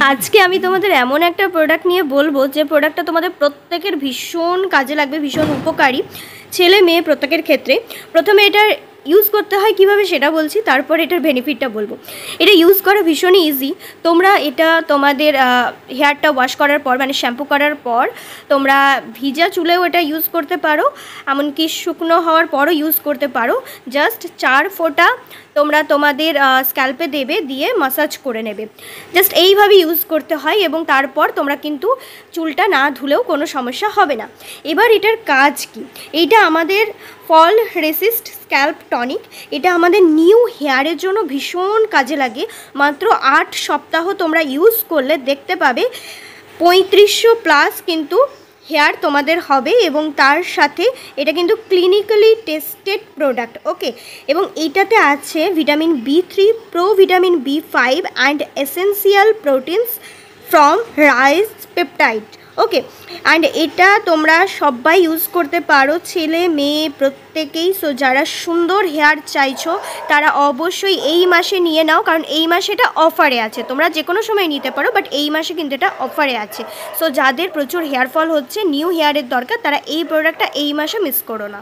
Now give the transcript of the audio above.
আজকে আমি তোমাদের এমন একটা প্রোডাক্ট নিয়ে বলবো যে প্রোডাক্টটা তোমাদের প্রত্যেকের ভীষণ কাজে লাগবে, ভীষণ উপকারী, ছেলে মেয়ে প্রত্যেকের ক্ষেত্রে। প্রথমে এটার ইউজ করতে হয় কিভাবে সেটা বলছি, তারপর এটার বেনিফিটটা বলবো। এটা ইউজ করা ভীষণই ইজি। তোমরা এটা তোমাদের হেয়ারটা ওয়াশ করার পর, মানে শ্যাম্পু করার পর তোমরা ভিজা চুলেও এটা ইউজ করতে পারো, এমনকি শুকনো হওয়ার পরও ইউজ করতে পারো। জাস্ট 4 ফোঁটা তোমরা তোমাদের স্ক্যাল্পে দেবে, দিয়ে মাসাজ করে নেবে। জাস্ট এইভাবে ইউজ করতে হয় এবং তারপর তোমরা কিন্তু চুলটা না ধুলেও কোনো সমস্যা হবে না। এবার এটার কাজ কি? এইটা আমাদের ফল রেসিস্ট স্ক্যাল্প টনিক। এটা আমাদের নিউ হেয়ারের জন্য ভীষণ কাজে লাগে। মাত্র 8 সপ্তাহ তোমরা ইউজ করলে দেখতে পাবে 3500+ কিন্তু হেয়ার তোমাদের হবে, এবং তার সাথে এটা কিন্তু ক্লিনিক্যালি টেস্টেড প্রোডাক্ট। ওকে, এবং এইটাতে আছে vitamin B3, pro vitamin B5 and essential proteins from rice peptide. Okay, and এটা তোমরা সবাই ইউজ করতে পারো, ছেলে মেয়ে প্রত্যেকেই। সো যারা সুন্দর হেয়ার চাইছো তারা অবশ্যই এই মাসে নিয়ে নাও, কারণ এই মাসে এটা অফারে আছে। তোমরা যে কোনো সময় নিতে পারো, বাট এই মাসে কিন্তু এটা অফারে আছে। সো যাদের প্রচুর হেয়ার ফল হচ্ছে, নিউ হেয়ারের দরকার, তারা এই প্রোডাক্টটা এই মাসে মিস করো না।